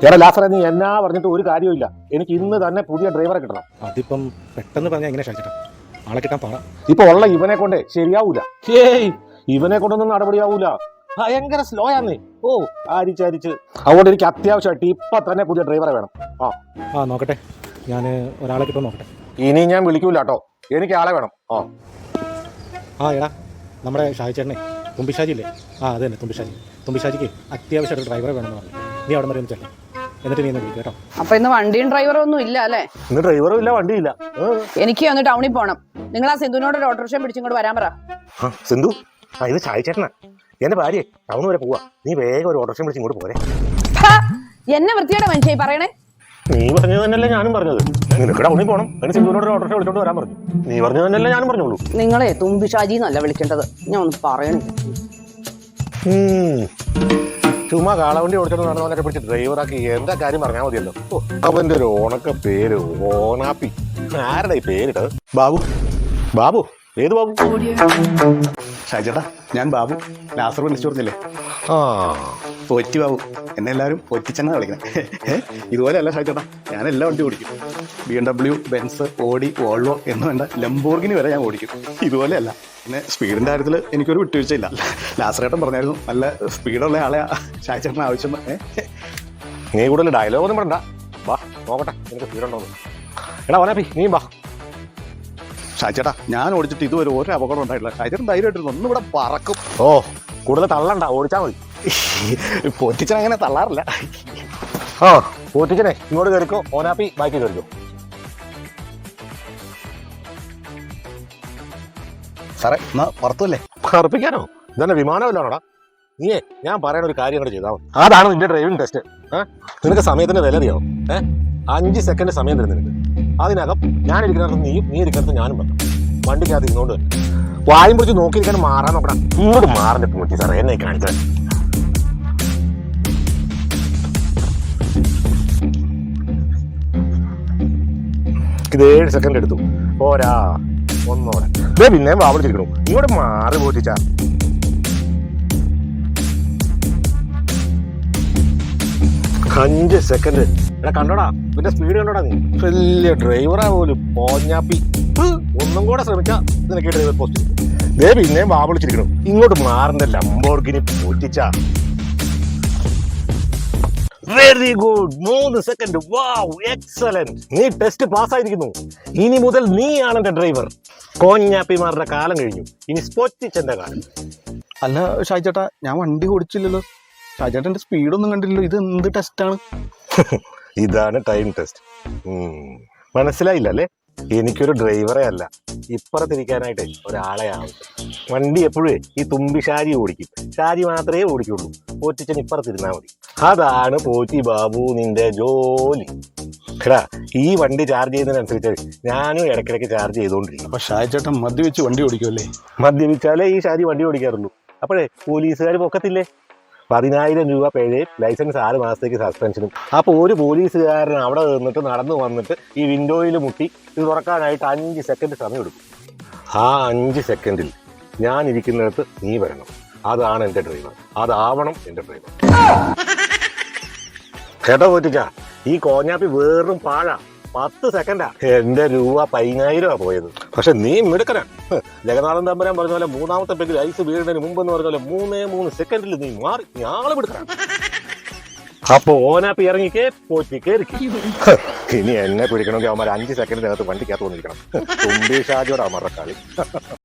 എടാ ലാസറേ, നീ എന്നാ പറഞ്ഞിട്ട് ഒരു കാര്യമില്ല. എനിക്ക് ഇന്ന് തന്നെ പുതിയ ഡ്രൈവറെ കിട്ടണം. അതിപ്പം പെട്ടെന്ന് പറഞ്ഞാൽ എങ്ങനെ ക്ഷണിച്ചിട്ടാ ആളെ കിട്ടാൻ പാടാ. ഇപ്പൊ ഉള്ള ഇവനെ കൊണ്ടേ ശരിയാവൂല. ഇവനെ കൊണ്ടൊന്നും നടപടിയാവൂല. ഭയങ്കര സ്ലോ ആന്നേ. ഓ അരിച്ചരിച്ച്. അതുകൊണ്ട് എനിക്ക് അത്യാവശ്യമായിട്ട് ഇപ്പൊ തന്നെ പുതിയ ഡ്രൈവറെ വേണം. നോക്കട്ടെ, ഞാൻ ഒരാളെ കിട്ടുമോ നോക്കട്ടെ. ഇനി ഞാൻ വിളിക്കൂല കേട്ടോ, എനിക്ക് ആളെ വേണം. എടാ, നമ്മുടെ ഷാജി ചേട്ടനെ തുമ്പിഷാജി ഇല്ലേ? അത് തന്നെ തുമ്പിഷാജിക്ക് അത്യാവശ്യമായിട്ട് ഡ്രൈവറെ വേണമെന്ന് പറഞ്ഞു. നീ അവിടെ വരെ ഒന്ന് ചെല്ലാം, എന്നിട്ട് നീ ഒന്ന് വിളിക്കുക കേട്ടോ. അപ്പൊ ഇന്ന് വണ്ടിയും ഡ്രൈവറും ഒന്നും ഇല്ല അല്ലേ? ഇന്ന് ഡ്രൈവറും ഇല്ല, വണ്ടിയില്ല. എനിക്ക് ഒന്ന് ടൗണിൽ പോകണം. നിങ്ങൾ ആ സിന്ധുവിനോട് ഒരു ഓട്ടോറിക്ഷ പിടിച്ചിങ്ങോട്ട് വരാൻ പറ. സിന്ധു, ഇത് ഷാജി ചേട്ടനാ, എന്റെ ഭാര്യ. ടൗൺ വരെ പോവാ. നീ വേഗം ഒരു ഓട്ടോറിക്ഷ വിളിച്ച് ഇങ്ങോട്ട് പോരെ. എന്നെ വൃത്തിയുടെ മനുഷ്യായി പറയണേ. നീ പറഞ്ഞത് തന്നെയല്ലേ ഞാനും പറഞ്ഞത്. നിനക്ക് ടൗണിൽ പോകണം, അതിന് സിന്ധുവിനോട് ഒരു ഓട്ടോറിക്ഷ വിളിച്ചോണ്ട് വരാൻ പറഞ്ഞു. നീ പറഞ്ഞത് തന്നെയല്ലേ ഞാനും പറഞ്ഞോളൂ. നിങ്ങളെ തുമ്പിഷാജി എന്നല്ല വിളിക്കേണ്ടത്, ഞാൻ ഒന്ന് പറയണേ. ചുമ്മാ കാളവണ്ടി ഓടിച്ചോണ്ട് നടന്നവനൊക്കെ പിടിച്ച് ഡ്രൈവറാക്കി എന്താ കാര്യം പറഞ്ഞാൽ മതിയല്ലോ. അവന്റെ ഒരു ഓണക്ക പേര് ഓണാപ്പി. ആരുടെ ഈ പേരിട്ടത്? ബാബു. ബാബു? ഏത് ബാബു? ഷാജേട്ടാ, ഞാൻ ബാബു. ലാസർ വിളിച്ചു പറഞ്ഞില്ലേ? പൊറ്റി ബാബു. എന്നെ എല്ലാവരും പൊറ്റിച്ചെന്നാ വിളിക്കണേ. ഇതുപോലെ അല്ല ഷാജേട്ടാ, ഞാൻ എല്ലാ വണ്ടി ഓടിക്കും. BMW, ബെൻസ്, ഓഡി, വോൾവോ എന്ന് വേണ്ട ലംബോർഗിനി വരെ ഞാൻ ഓടിക്കും. ഇതുപോലെയല്ല. പിന്നെ സ്പീഡിൻ്റെ കാര്യത്തിൽ എനിക്കൊരു വിട്ടുവീഴ്ചയില്ല. ലാസറേട്ടൻ പറഞ്ഞായിരുന്നു നല്ല സ്പീഡുള്ള ആളെ ഷാജേട്ടന് ആവശ്യം. നീ കൂടുതൽ ഡയലോഗൊന്നും വേണ്ട. വാ നോക്കട്ടെ നിനക്ക് സ്പീഡുണ്ടോന്ന്. എടാ ഓനാപ്പി, നീ വാ. ഷാജേട്ടാ, ഞാൻ ഓടിച്ചിട്ട് ഇതുവരെ ഒരു അപകടം ഉണ്ടായിട്ടില്ല. ഷാജേട്ടൻ ധൈര്യമായിട്ടിരുന്നു, ഒന്നും ഇവിടെ പറക്കും. കൂടുതൽ തള്ളണ്ട, ഓടിച്ചാൽ മതി. പൊറ്റിച്ചൻ അങ്ങനെ തള്ളാറില്ല. പോറ്റിച്ചനെ ഇങ്ങോട്ട് കയറിക്കോ, ഓനാപ്പി ബാക്കി കയറിക്കോ. സാറേ, എന്നാ പുറത്തല്ലേ? കറുപ്പിക്കാനോ? ഇതന്നെ വിമാനമല്ലാണോടാ? നീയേ ഞാൻ പറയണ ഒരു കാര്യം കൂടെ ചെയ്താൽ മതി. അതാണ് നിന്റെ ഡ്രൈവിംഗ് ടെസ്റ്റ്. നിനക്ക് സമയത്തിന്റെ വില അറിയാവും. 5 സെക്കൻഡ് സമയം തരും നിനക്ക്. അതിനകം ഞാൻ ഇരിക്കുന്നിടത്ത് നീയും, നീ ഇരിക്കുന്നിടത്ത് ഞാനും വന്നു. വണ്ടിക്കകത്ത് ഇങ്ങോട്ട് വായും പിടിച്ച് നോക്കിയിരിക്കാൻ മാറാൻ നോക്കണം. ഇങ്ങോട്ട് മാറിന്റെ പൂട്ടി സാറേ, എന്നെ കാണിച്ചത്. ഇത് 7 സെക്കൻഡ് എടുത്തു. പോരാ, ഒന്നോടെ പിന്നെ വാവിളിച്ചിരിക്കണു. ഇങ്ങോട്ട് മാറി പോറ്റിച്ചാ. അഞ്ച് സെക്കൻഡ്. എടാ കണ്ടോടാ, പിന്നെ സ്പീഡ് കണ്ടോടാ. നീ വലിയ ഡ്രൈവറാ പോലും. പോഞ്ഞാപ്പി. ഒന്നും കൂടെ ശ്രമിച്ചാ നിനക്ക് ഡ്രൈവർ പോസ്റ്റ്. പിന്നെയും വാവിളിച്ചിരിക്കണം. ഇങ്ങോട്ട് മാറിന്റെ ലംബോർഗിനി പോറ്റിച്ചാ. Very good. 3 second. Wow, excellent. നീ ടെസ്റ്റ് പാസ്സായിരിക്കുന്നു. ഇനി മുതൽ നീയാണ് എന്റെ ഡ്രൈവർ. കോഞ്ഞാപ്പിമാരുടെ കാലം കഴിഞ്ഞു, ഇനി സ്പോറ്റിച്ചെന്റെ കാലം. അല്ല ഷാജേട്ടാ, ഞാൻ വണ്ടി ഓടിച്ചില്ലല്ലോ. ഷാജേട്ടൻ്റെ സ്പീഡൊന്നും കണ്ടില്ലല്ലോ. ഇത് എന്ത് ടെസ്റ്റാണ്? ഇതാണ് ടൈം ടെസ്റ്റ്. മനസ്സിലായില്ല അല്ലേ? എനിക്കൊരു ഡ്രൈവറെ അല്ല, ഇപ്പുറത്തിരിക്കാനായിട്ട് ഒരാളെ ആവശ്യം. വണ്ടി എപ്പോഴേ ഈ തുമ്പി ഷാജി ഓടിക്കും. ഷാജി മാത്രമേ ഓടിക്കുള്ളൂ. പോറ്റിച്ചൻ ഇപ്പുറത്തിരുന്നാൽ മതി. അതാണ് പോറ്റി ബാബു നിന്റെ ജോലി. എടാ, ഈ വണ്ടി ചാർജ് ചെയ്യുന്നതിനനുസരിച്ച് ഞാനും ഇടയ്ക്കിടയ്ക്ക് ചാർജ് ചെയ്തുകൊണ്ടിരിക്കും. അപ്പൊ ഷാജേട്ടൻ മദ്യപിച്ച് വണ്ടി ഓടിക്കുമല്ലേ? മദ്യപിച്ചാലേ ഈ ഷാജി വണ്ടി ഓടിക്കാറുള്ളൂ. അപ്പോഴേ പോലീസുകാർ പൊക്കത്തില്ലേ? 10,000 രൂപ പിഴയും ലൈസൻസ് 6 മാസത്തേക്ക് സസ്പെൻഷനും. അപ്പോൾ ഒരു പോലീസുകാരൻ അവിടെ നിന്നിട്ട് നടന്നു വന്നിട്ട് ഈ വിൻഡോയിൽ മുട്ടി ഇത് തുറക്കാനായിട്ട് 5 സെക്കൻഡ് സമയം എടുക്കും. ആ 5 സെക്കൻഡിൽ ഞാൻ ഇരിക്കുന്നിടത്ത് നീ വരണം. അതാണ് എൻ്റെ ഡ്രൈവർ. അതാവണം എൻ്റെ ഡ്രൈവർ. കേട്ടോ പോറ്റിച്ചാ, ഈ കോഞ്ഞാപ്പി വേറും പാഴ. 10 സെക്കൻഡാ. എൻ്റെ രൂപ 10,000 പോയത്. പക്ഷെ നീ മിടുക്കനാ. ജഗന്നാഥൻ തമ്പുരാൻ പറഞ്ഞ പോലെ 3ാമത്തെ പെഗ്ഗിൽ ഐസ് വീഴുന്നതിന് മുമ്പ് എന്ന് പറഞ്ഞ പോലെ 3 സെക്കൻഡിൽ നീ മാറി. ഞാള് മിടുക്കനാ. അപ്പൊ ഓനാപ്പി ഇറങ്ങിക്കേ, പോറ്റി കയറിക്കും. ഇനി എന്നെ പിടിക്കണമെങ്കിൽ അവന്മാർ 5 സെക്കൻഡിനകത്ത് വണ്ടിക്കകത്ത് വന്നിരിക്കണം. തുമ്പി ഷാജിയോടാ മറക്കാളി.